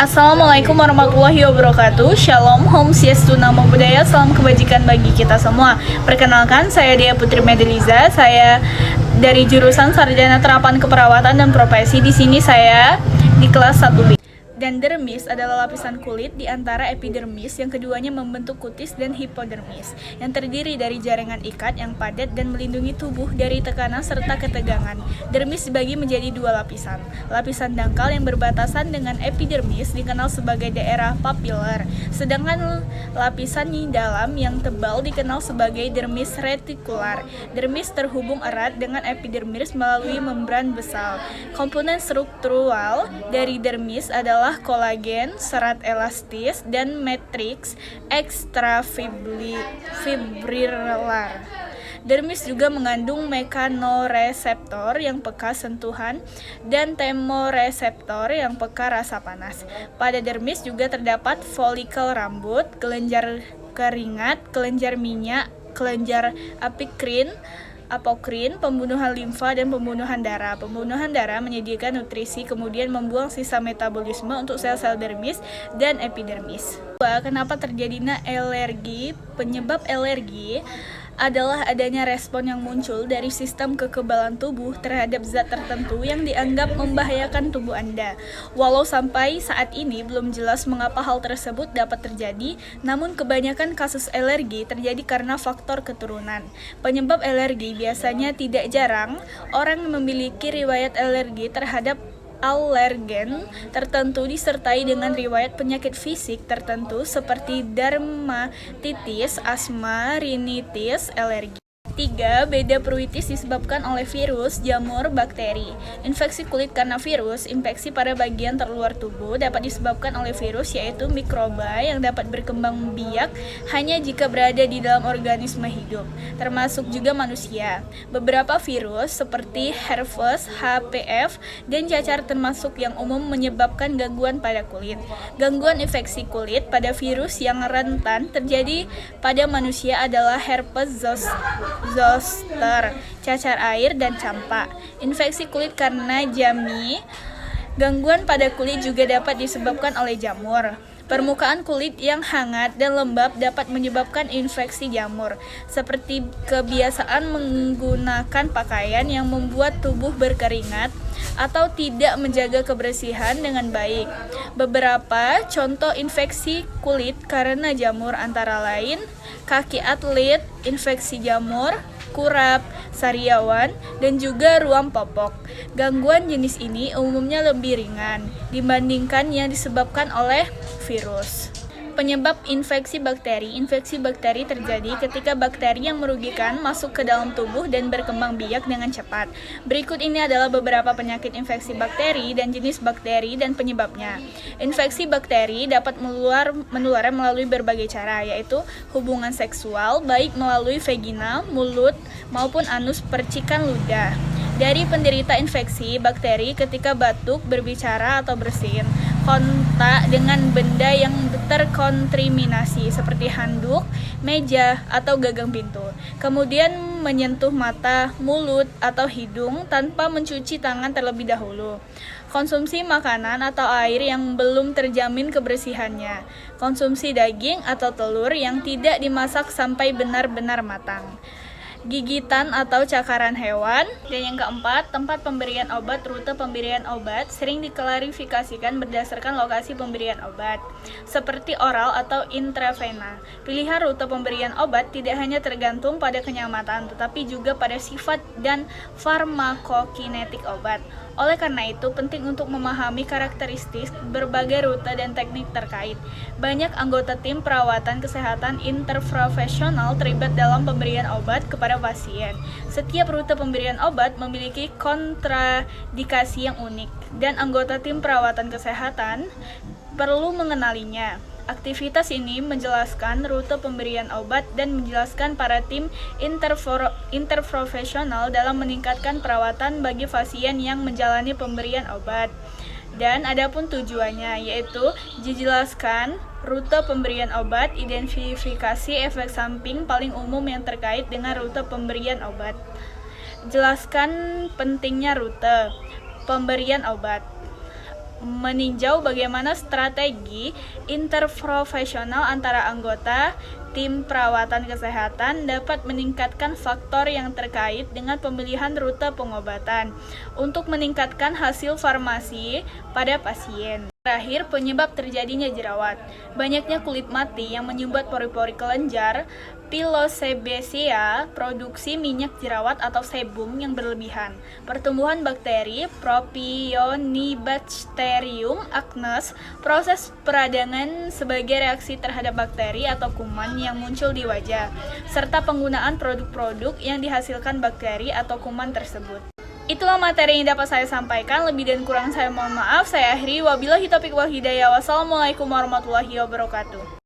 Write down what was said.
Assalamualaikum warahmatullahi wabarakatuh. Shalom, Om Swastiastu, Namo Buddhaya, salam kebajikan bagi kita semua. Perkenalkan, saya Dea Putri Medeliza. Saya dari jurusan Sarjana Terapan Keperawatan dan Profesi. Di sini saya di kelas 1B. Dan dermis adalah lapisan kulit di antara epidermis, yang keduanya membentuk kutis, dan hipodermis, yang terdiri dari jaringan ikat yang padat dan melindungi tubuh dari tekanan serta ketegangan. Dermis dibagi menjadi dua lapisan. Lapisan dangkal yang berbatasan dengan epidermis dikenal sebagai daerah papiler, sedangkan lapisan di dalam yang tebal dikenal sebagai dermis retikular. Dermis terhubung erat dengan epidermis melalui membran basal. Komponen struktural dari dermis adalah kolagen, serat elastis, dan matriks ekstrafibrilar. Dermis juga mengandung mekanoreseptor yang peka sentuhan dan termoreseptor yang peka rasa panas. Pada dermis juga terdapat folikel rambut, kelenjar keringat, kelenjar minyak, kelenjar apokrin, pembunuhan limfa, dan pembunuhan darah. Pembunuhan darah menyediakan nutrisi, kemudian membuang sisa metabolisme untuk sel-sel dermis dan epidermis. Kenapa terjadinya alergi? Penyebab alergi adalah adanya respon yang muncul dari sistem kekebalan tubuh terhadap zat tertentu yang dianggap membahayakan tubuh Anda. Walau sampai saat ini belum jelas mengapa hal tersebut dapat terjadi, namun kebanyakan kasus alergi terjadi karena faktor keturunan. Penyebab alergi biasanya tidak jarang orang yang memiliki riwayat alergi terhadap alergen tertentu disertai dengan riwayat penyakit fisik tertentu seperti dermatitis, asma, rinitis, alergi. 3. Beda pruitis disebabkan oleh virus, jamur, bakteri. Infeksi kulit karena virus. Infeksi pada bagian terluar tubuh dapat disebabkan oleh virus, yaitu mikroba yang dapat berkembang biak hanya jika berada di dalam organisme hidup, termasuk juga manusia. Beberapa virus seperti herpes, HPV, dan cacar termasuk yang umum menyebabkan gangguan pada kulit. Gangguan infeksi kulit pada virus yang rentan terjadi pada manusia adalah herpes zoster, cacar air, dan campak. Infeksi kulit karena jamur. Gangguan pada kulit juga dapat disebabkan oleh jamur. Permukaan kulit yang hangat dan lembab dapat menyebabkan infeksi jamur, seperti kebiasaan menggunakan pakaian yang membuat tubuh berkeringat atau tidak menjaga kebersihan dengan baik. Beberapa contoh infeksi kulit karena jamur antara lain kaki atlet, infeksi jamur, kurap, sariawan, dan juga ruam popok. Gangguan jenis ini umumnya lebih ringan dibandingkan yang disebabkan oleh virus. Penyebab infeksi bakteri. Infeksi bakteri terjadi ketika bakteri yang merugikan masuk ke dalam tubuh dan berkembang biak dengan cepat. Berikut ini adalah beberapa penyakit infeksi bakteri dan jenis bakteri dan penyebabnya. Infeksi bakteri dapat menular melalui berbagai cara, yaitu hubungan seksual, baik melalui vagina, mulut, maupun anus, percikan ludah. Dari penderita infeksi bakteri ketika batuk, berbicara, atau bersin, kontak dengan benda yang terkontaminasi seperti handuk, meja, atau gagang pintu. Kemudian menyentuh mata, mulut, atau hidung tanpa mencuci tangan terlebih dahulu. Konsumsi makanan atau air yang belum terjamin kebersihannya. Konsumsi daging atau telur yang tidak dimasak sampai benar-benar matang. Gigitan atau cakaran hewan. Dan yang keempat, tempat pemberian obat. Rute pemberian obat sering diklarifikasikan berdasarkan lokasi pemberian obat, seperti oral atau intravena. Pilihan rute pemberian obat tidak hanya tergantung pada kenyamanan, tetapi juga pada sifat dan farmakokinetik obat. Oleh karena itu, penting untuk memahami karakteristik berbagai rute dan teknik terkait. Banyak anggota tim perawatan kesehatan interprofesional terlibat dalam pemberian obat kepada pasien. Setiap rute pemberian obat memiliki kontraindikasi yang unik, dan anggota tim perawatan kesehatan perlu mengenalinya. Aktivitas ini menjelaskan rute pemberian obat dan menjelaskan para tim interprofesional dalam meningkatkan perawatan bagi pasien yang menjalani pemberian obat. Dan adapun tujuannya, yaitu dijelaskan rute pemberian obat, identifikasi efek samping paling umum yang terkait dengan rute pemberian obat. Jelaskan pentingnya rute pemberian obat. meninjau bagaimana strategi interprofesional antara anggota tim perawatan kesehatan dapat meningkatkan faktor yang terkait dengan pemilihan rute pengobatan untuk meningkatkan hasil farmasi pada pasien. Terakhir, penyebab terjadinya jerawat. Banyaknya kulit mati yang menyumbat pori-pori kelenjar, pilosebaceae, produksi minyak jerawat atau sebum yang berlebihan, pertumbuhan bakteri Propionibacterium acnes, proses peradangan sebagai reaksi terhadap bakteri atau kuman yang muncul di wajah, serta penggunaan produk-produk yang dihasilkan bakteri atau kuman tersebut. Itulah materi yang dapat saya sampaikan. Lebih dan kurang saya mohon maaf. Saya akhiri. Wabillahi taufiq wal hidayah. Wassalamualaikum warahmatullahi wabarakatuh.